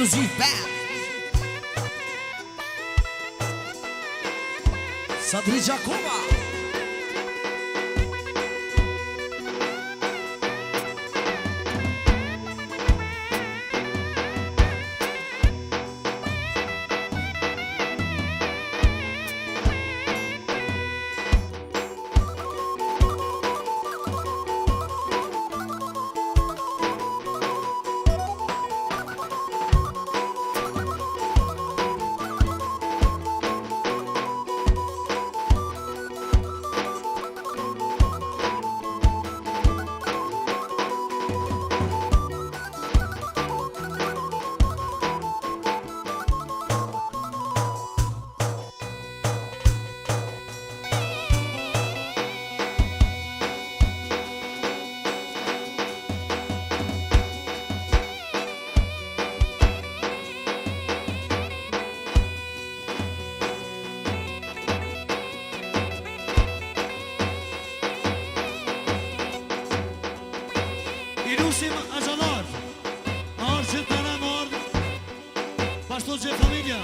Exclusive Band Sadri Giacomo Ilusim Azalar, Arçı Taramor, Pastorce Familya.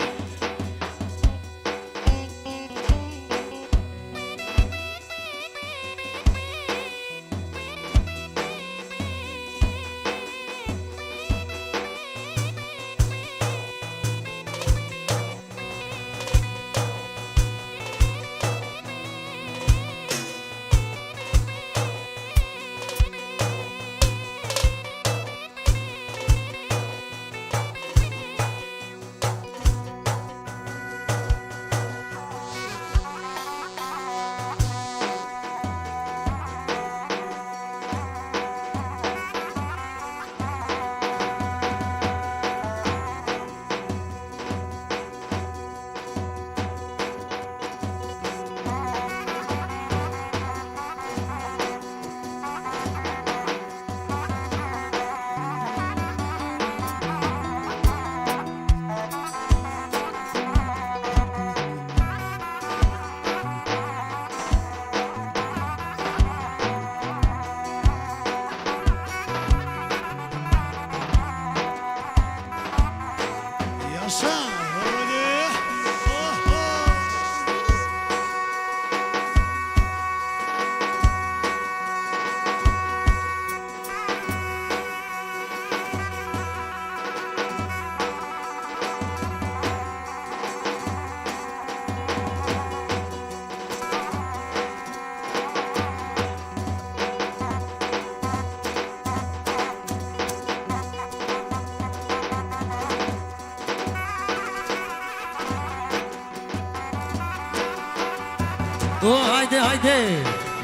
Haydi haydi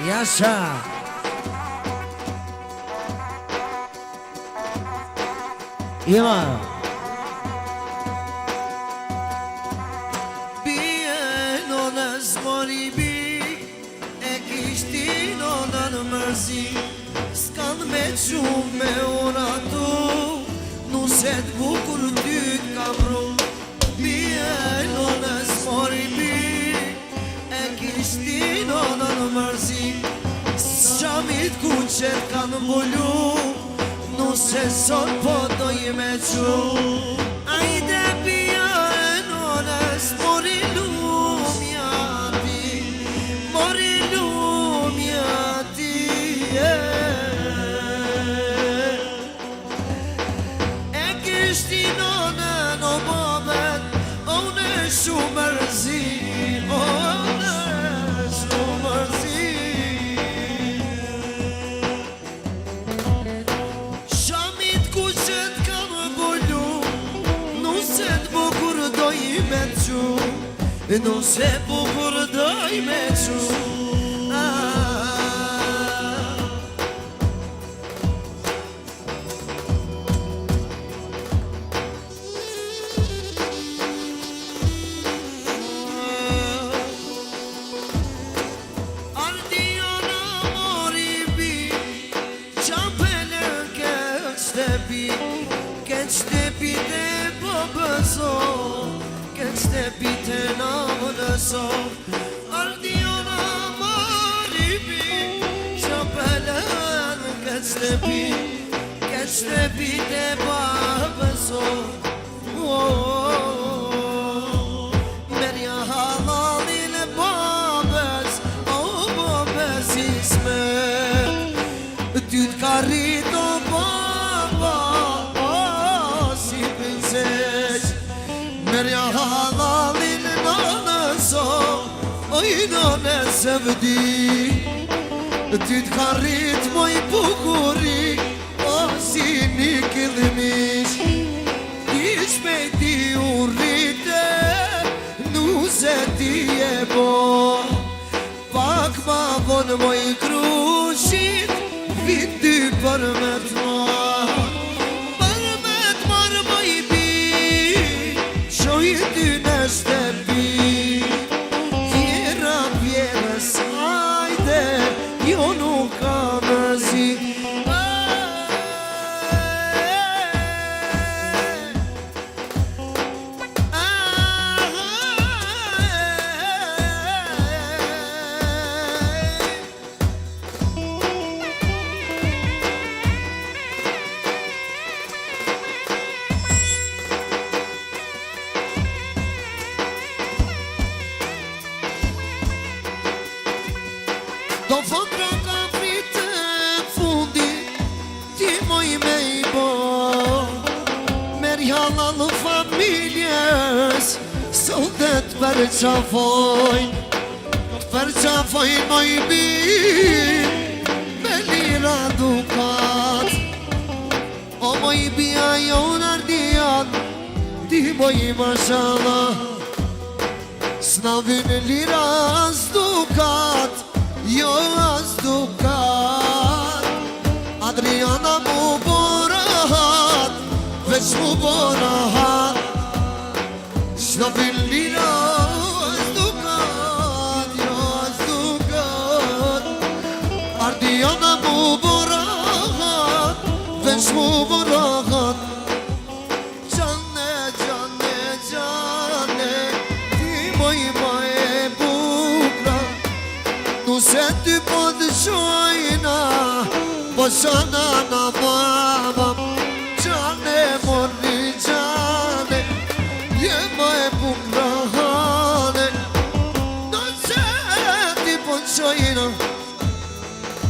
yaşa. İma Bien onas mori bi e kishtin onan mërzi s'kan me qume ona tu nuset bukur ty kamru Bien onas mori bi Kishtin onan mërzi Shamit kuqet kanë mbullu Nuse sot po doj me qu Ajde pia e nones Mori lumja ti Mori lumja ti E kishtin onan o babet One shumë mërzi Non se bukur doj me qu Ardiona mori bi Qampele keqte bi te bëbëzo Keqte bi te namënëso Ardiona mori bi Qampele keqte bi te bëbëzo Merja halalin e babes, o babes isme. Ty t'ka rrit o baba, o si princesh. Merja halalin e nanës, o i nanës e vdi. Ty t'ka rrit moj bukuri, o si një këllëmish. Ti shpejti u rrite, nuse ti e bo. Pak ma vonë moj krushit, vit ty për me t'mar. Për me t'mar moj bi, shoj ty në shtepi. Vjera vjera sajde, jo nuk ka në zi. Do fondra ka fritë fundi, ti moj me i bo. Merja lalu familjes, soldet për qafojnë. Për qafojnë moj bi, me lira dukat. O moj bi ajo nardian, ti moj mashallah. S'na vin lira as dukat, jo as dukat. Adriana mu borat, veç mu borat. S'na vin lira as dukat, jo as dukat. Adriana mu borat, veç mu borat. Gjane, gjane, gjane, ti moj ma e bukra. Nuse ty po të shojna, po shana na mama. Gjane morri gjane, je ma e bukra hane. Nuse ty po të shojna,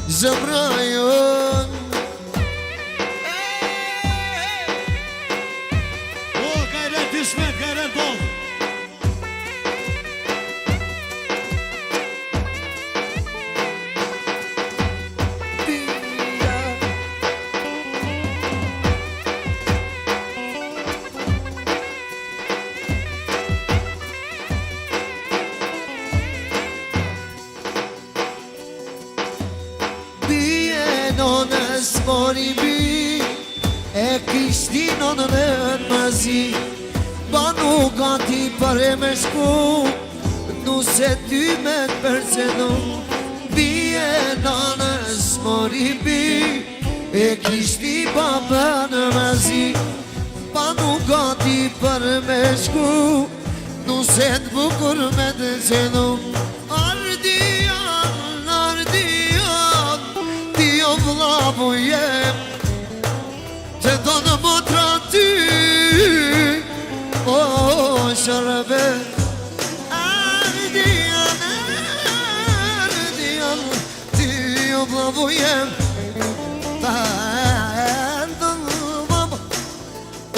zemra jon. O, gajret ismet, gajret bol. Nonës mori bi, e kishti nonën e nëzi. Banu gati për e me shku, nuse ty me të përcenu. Bie nonës mori bi, e kishti baba në nëzi. Banu gati për me shku, nuse të bukur me të cenu. Ardian, ardian, ti o vlavu jem, të donë motra ty, o shërbe. Ardian, ardian, ti o vlavu jem, të donë mama,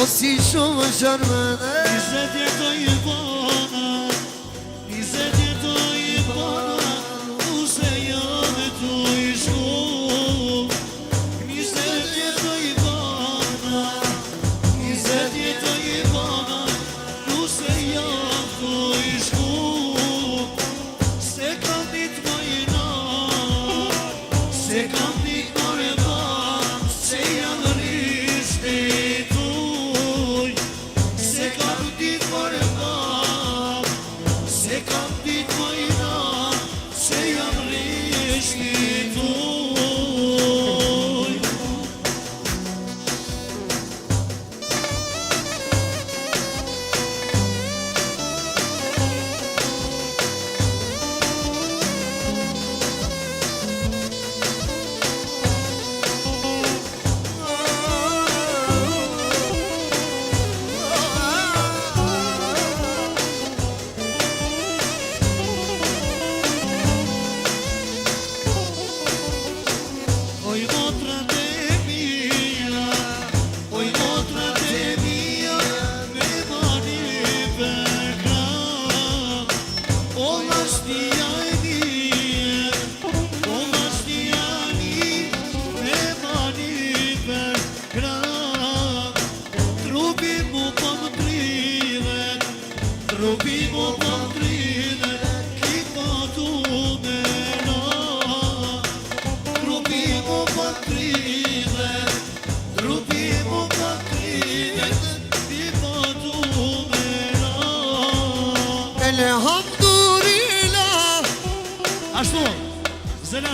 o si shumë shërbe. 20 jetoj i bona, 20 jetoj i bona, use jam e tu i shku. 20 jetoj i bona, 20 jetoj i bona, use jam tu i shku. Se kam dit mojna, se kam dit mojna, se jam rishti tuj. Se kam dit mojna, se kam dit mojna, se jam rishti tuj.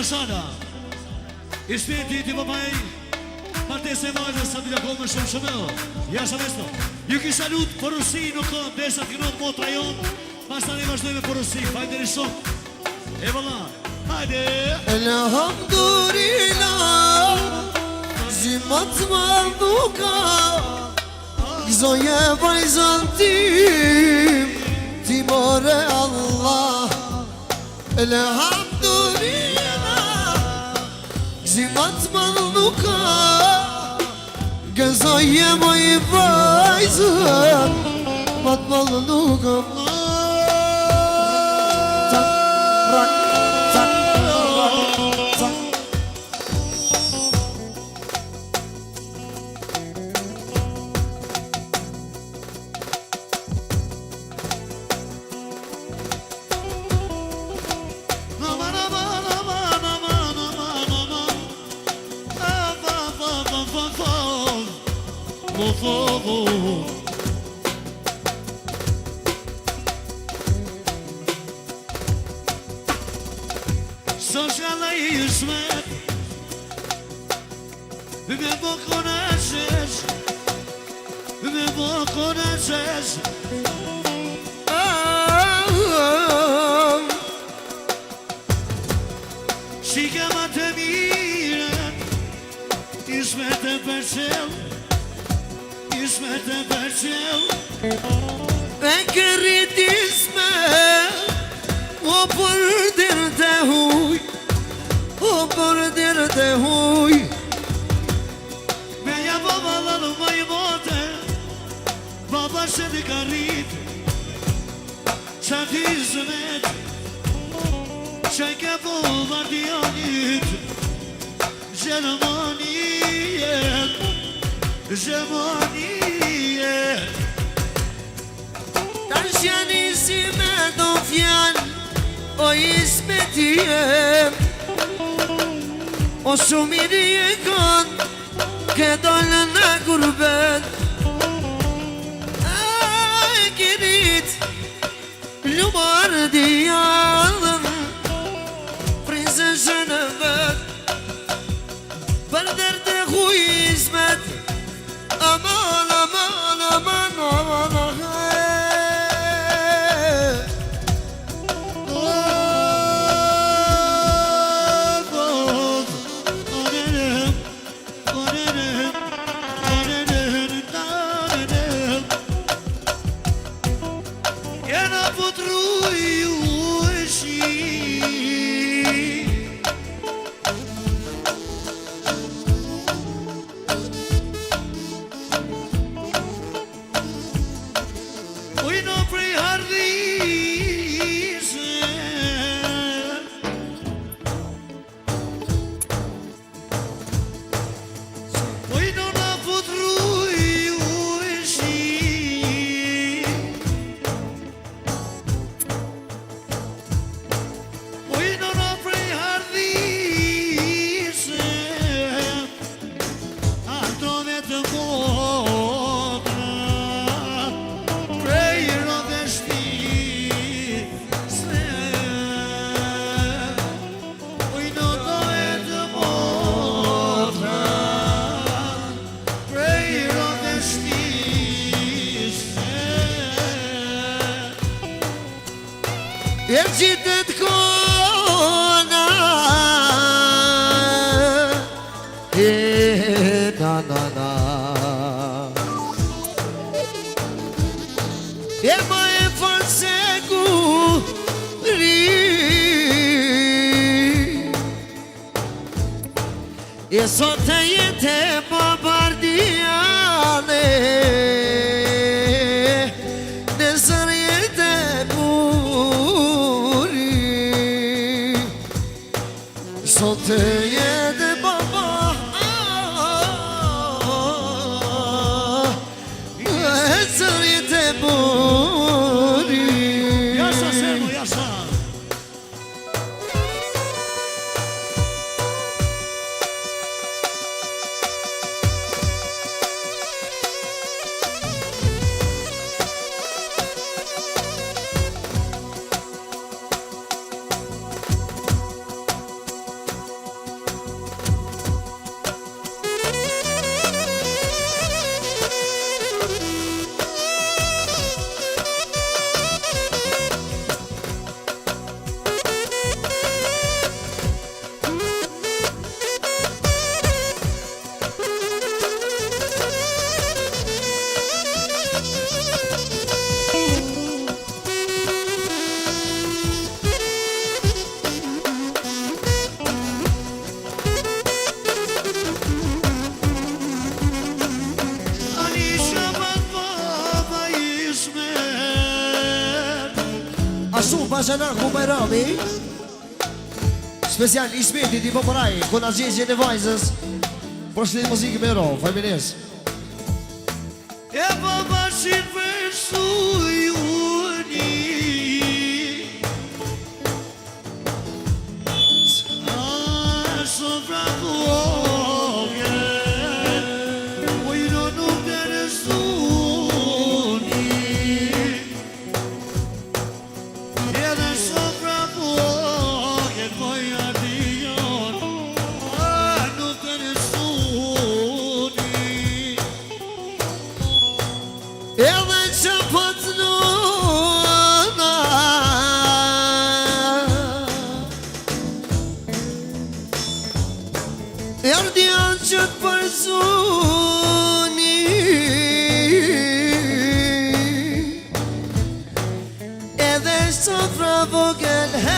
Shana I shpjeti ti papaj Partese majtë sa t'ila kohë me shumë shëmëllë Jasha mesto Ju ki salut porosi nuk ka Desa t'kënon motra jonë Pas tani vazhdoj me porosi Fajteri shumë E vëlla Hajde Elhamdulillah Zimat ma duka Gzoje vajzën tim Ti more Allah Elhamdulillah Zimat ma duka Gzoje moj vajzën Mat ma duka Shika ma të miren Ishme të përqel Ishme të përqel E kërit isme O për dirë të huj O për dirë të huj Me ja baba lalu ma I mote Baba që t'i ka rrit Qa t'i zëmet Qa I ke po vardionit Gjelmanijet Gjelmanijet Tash janë si me do fjall O isme t'jem O shumë I rije kanë Ke dollë në gurbet A e kirit Lumar djallën Prinse shënë vet Për dërte huj ismet Aman, aman, aman, aman, aman E gjithët kona E na na na E ma e falë se guri E sot e jetë e babardiane Nesër jetë e sot të jetë baba E zërit e buri Jasha Sermo, jasha. Ashtu Bashana ku Bajrami Special Ismeti di Poporaj Kuna gjegje në vajzës Por shlit muzikë me ro, familjës E babashin përsuj uni A sofra kuoge Ujno nuk të rësuni Edhe sofra kuoge Koja dion A nuk të rësuni Edhe që pëtë nuna Erdjan që të përzuni Edhe sofra vogël hej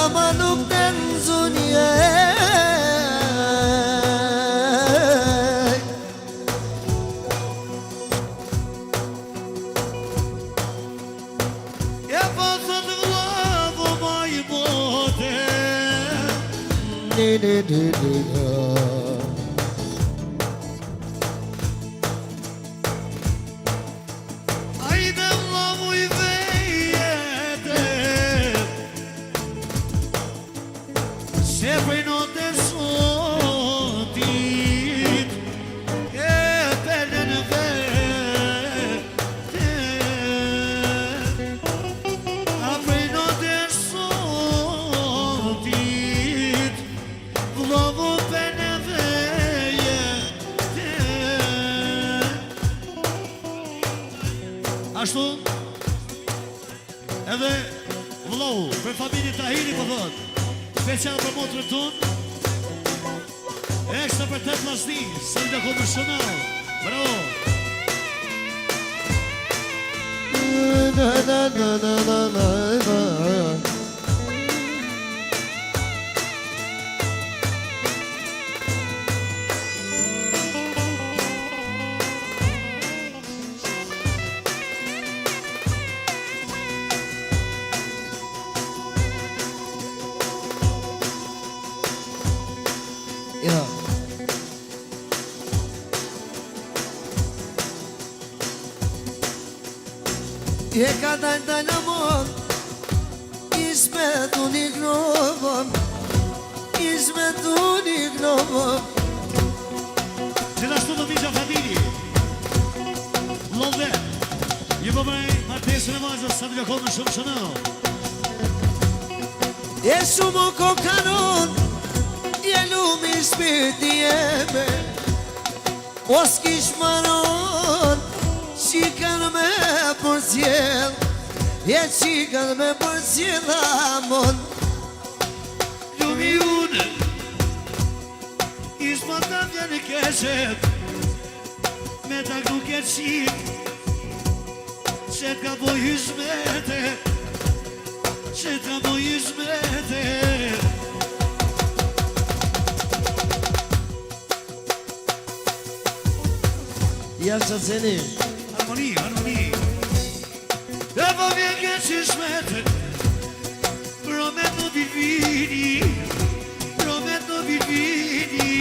Ama nuk të nëzuni E po thot vlavo ma i bote Ajde vlavo i vejete Se prej note sotit E pele në vete A prej note sotit Vlavo pele vejete Ashtu edhe vllohu për familjen Tahiri po thot special për motrën ton ekstra për të vllazni sënda komercional bravo Ja Je ka dal në mon Ismet unë i grovëm Ismet unë i grovëm Gjithashtu do t'isha familji Lodhe Ju përbëj martesën e vajzës sa të lëkohë në shumë shënë E shumë ko kanon Je lumi shpirti jeme O s'kish maron Qikën me për cjell E qikën me për cjell amon Lumi unë Ishma të vjen e keshet Me tak nuk e qik Që t'ka boj hizmete Që t'ka boj hizmete Ja që të zeni Harmoni, harmoni E po vjen ke që shmete Promet në vini Promet në vini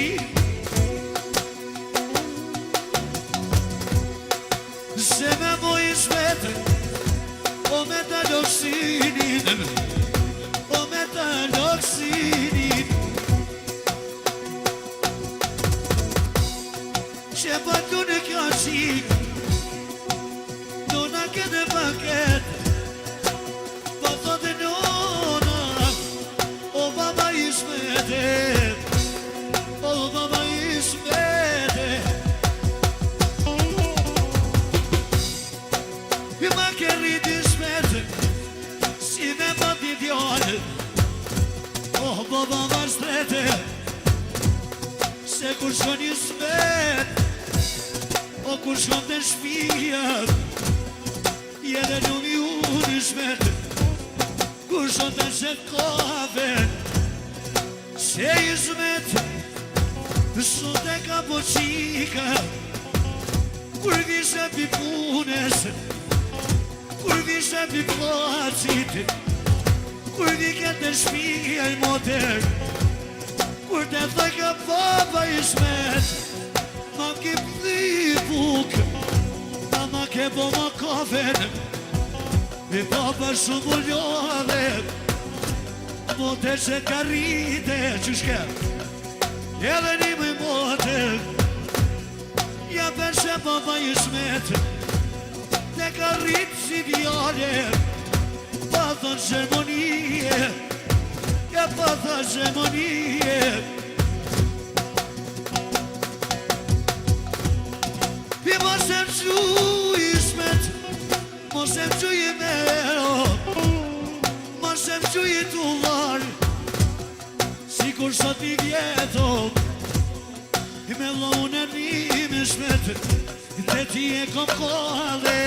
Se me moj shmete O me të loksinin O me të loksinin Që pa tu në kjo qik Nona këtë paket Po thote nona O baba i shmete O baba i shmete I ma ke rriti shmete Si me pati djallë O baba ma shtrete Se kur shon i shmet O kur shon të shpija Jede lumi unë i shmet Kur shon të shet kafe Se i shmet Shon të ka po qika Kur vishe pi punes Kur vishe pi placit Kur vike të shpija i moter Kur të thoj ka baba i shmet Ma ke pëthi buk Ta ma ke bo ma kafen I baba shumë u ljove Mote që ka rrite Qyshke Edhe një më mote Ja përse baba i shmet Te ka rritë si vjale Pa thonë gjemonie Ja pa tha gjemonie I mos e mquj i shmet Mos e mquj i mero Mos e mquj i tullar Si kur sot i vjeto I me lone një me shmet Te ti e kom kole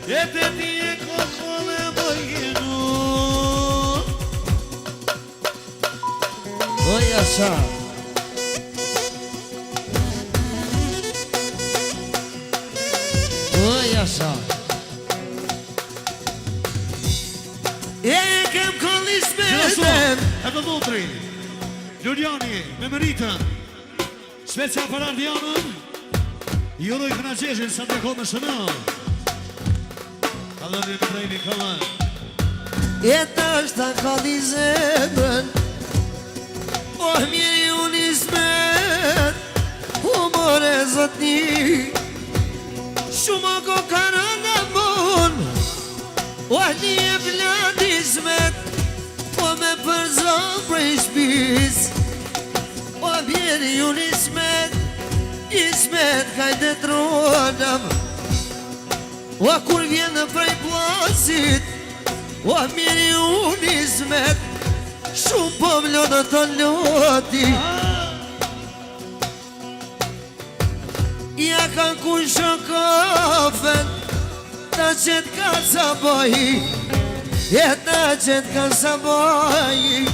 E te ti e kom kole Bojenu Oj, asha Oj, asha E kem kolli Gjërason, shmetem e të dhotri Ljuljani, me mëritën Specia për Ardianën Juroj këna qeshin sa të kohë më shënë Kalëmi më drejni kalë E ta është ta kolli zemrën Oh, mjeri unë i shmet Humore zotni Shumë ko karën në mon Oh, një e vlad i shmet Po me përzon prej shpis Oh, mjeri unë i shmet kajtë tronëm Oh, kur vjenë prej plasit Oh, mjeri unë i shmet Shumë po mlonë të loti Ja kanë kun shokafen Ta qëtë ka sabahi E ta qëtë ka sabahi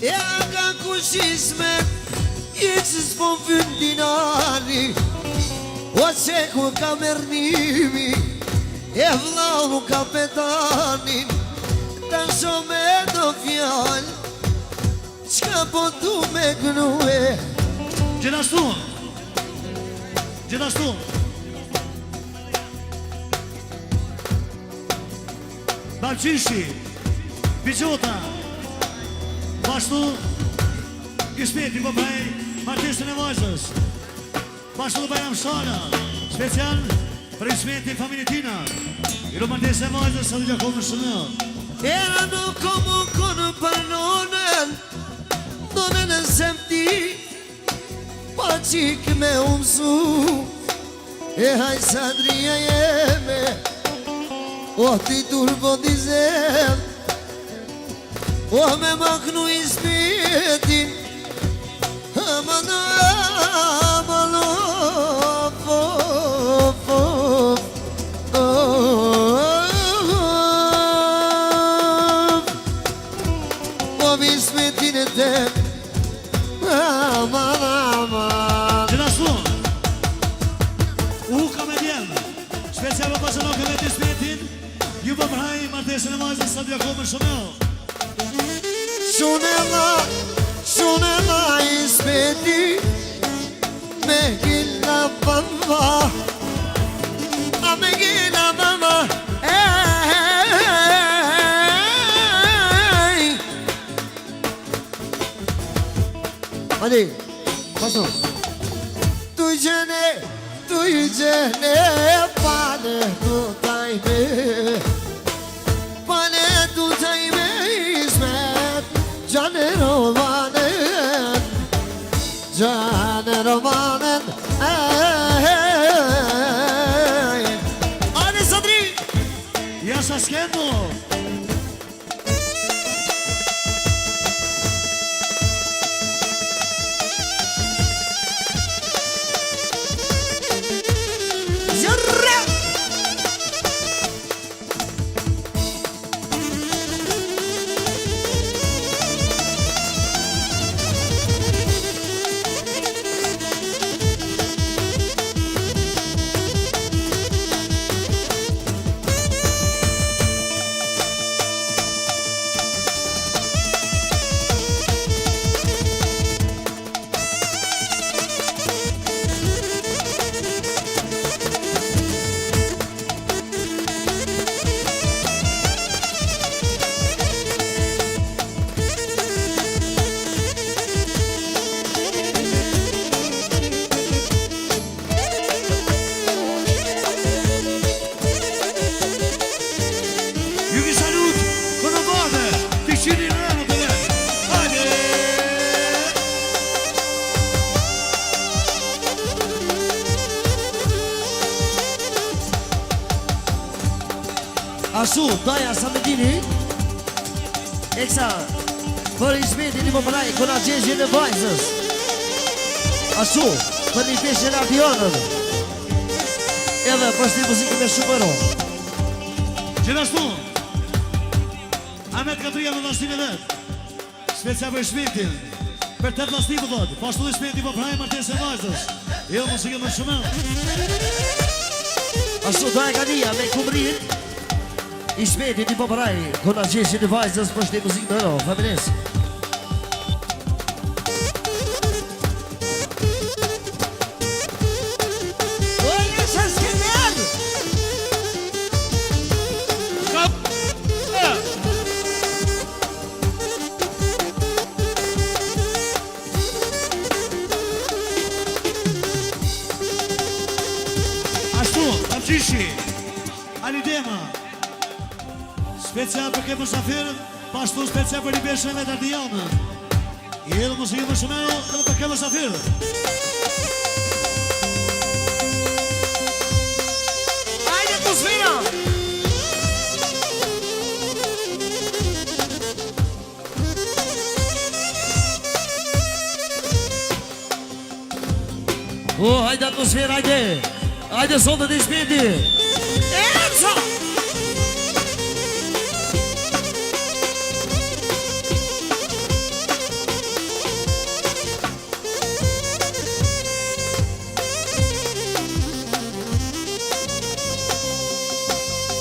Ja kanë kun shismet I që s'po vynë dinari O që ku ka mërnimi E vlau kapetanin Ta shumë e do fjall Qka po du me gnue Gjithashtu Babqishi Bigjota Bashtu Gishpeti përbaj Martesën e vajzës Bashtu dhe Bajram Shana Special për Gishpeti familje tina I ro Martesën e vajzës Së dhe gjakohë në shënë Era nuk komu konë për nonën Nonën e zemti Pa qik me umësu E haj sadria jeme O ti turbo di zem O me maknu i smetin Amana, amana, O mi smetin e tem Amana, amana po praj martesën e vajzës sa dhja komër shumel. Shunema İsmet'i Megilla baba Megilla baba Ey Hadi Basın Tujene Pane tutaybe Pane tutaybe İsmet Caner ovanen Caner ovanen Hadi Sadri Jasha Skendo. Zerre Juki salut, kënë vade, të qini në në të vetë. Hajde! Ashtu, Daja Samedini Eksa Për İsmet'i një pëmëraj Këna gjeshje në vajzës Ashtu Për një peshe në avionën Edhe për shti muzikë me shumëro Gjithashtu, Ahmet Katria në vlastin e vetë. Specia për Shmetin. Për 8 vlastin për dhëtë. Pashtu dhe Shmeti për prajë martesë e vajzës. Jo, muzikë më shumel. Ashtu Daja Kania me kumrin İsmet'i një pëmëraj Këna gjeshje në vajzës Për shti muzikë me ro Femines Oye Şaşkiner Ashtu, Amqishi, Alidema. Specia për ke mësafirën. Pashtu specia për një beshën e Dardijanën. I edhe muzikë më shumel edhe për ke mësafirën. Haydi atmosfera Hajde atmosferë, hajde Hajde sotë të İsmet'i Enzo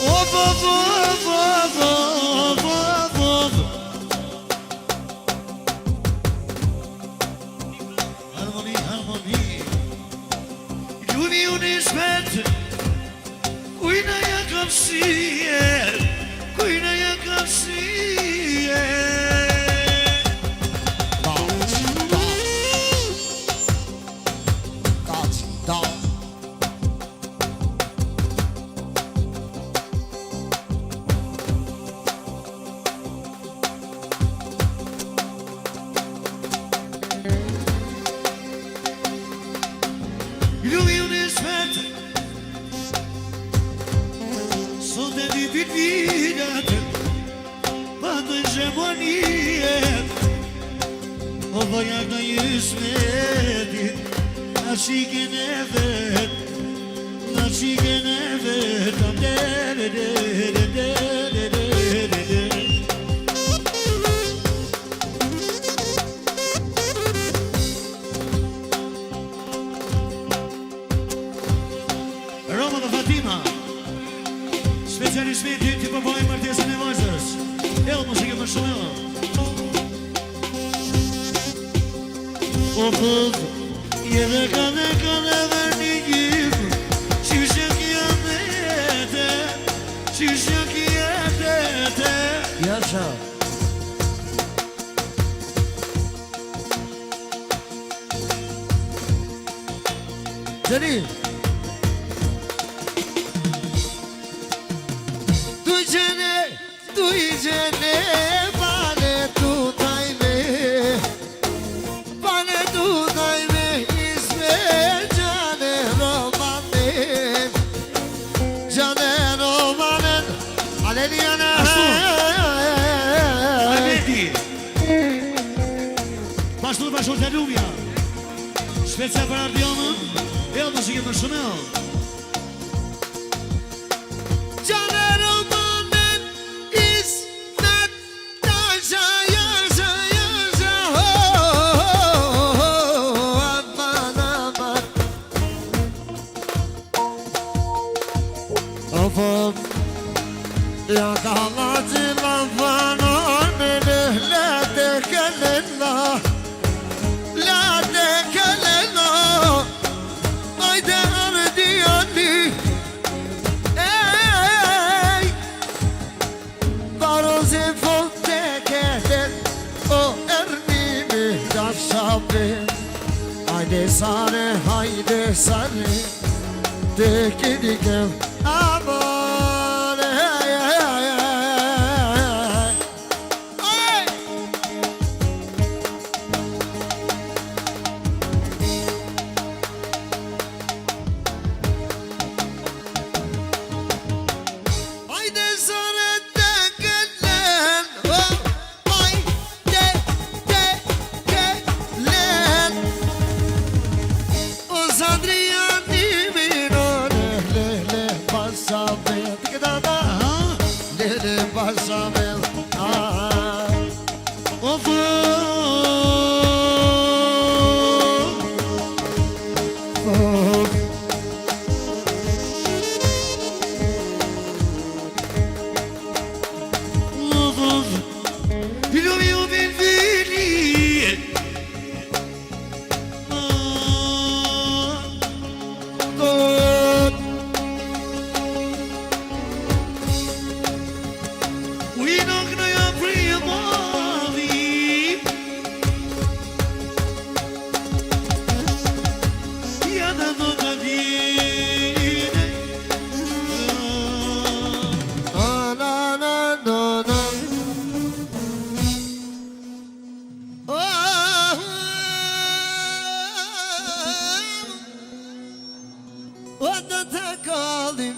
Of, of, of, of, of, of, of. Harmoni, harmoni. Juni unë İsmet. Kujna ja kam sijet. Kujna ja kam sijet. Dal Juni unë İsmet. Sot e di vidat. Pato në gjemonijet. O vajak në İsmetit. Në qikin e vet. Në qikin e vet. Roma dhe Fatima. Specialismeti të përboj shumë. O kız, yere kane verdi gibi. Şişek yedete, şişek yedete. Yaşa. Seni. Duycene, bana tutayme, bana tutayme, isme cane romanen, aleliyana. Aleti. Bashkë të lumja. Shpecia për Ardionën, e o muzikë për shumë. Cane romanen, ismet taşa yaşa yaşa, aman aman. Afam. Ya kalacı lafanın la tekelena. La tekelena, haydi ardiyani. Ey, Barozi fonteketen o ernimi yaşabe. Haydi sare, haydi sare. Tekidikem aman hey hey hey hey. ey. Haydi sana tekelen, oh, haydi tekelen. O Sandriani Minone lele pasabe. Tikadada. Lele pasabe. Of. Io ben vini. We don't know your pre-body. Я давно один. Na na na na. Orada kaldım.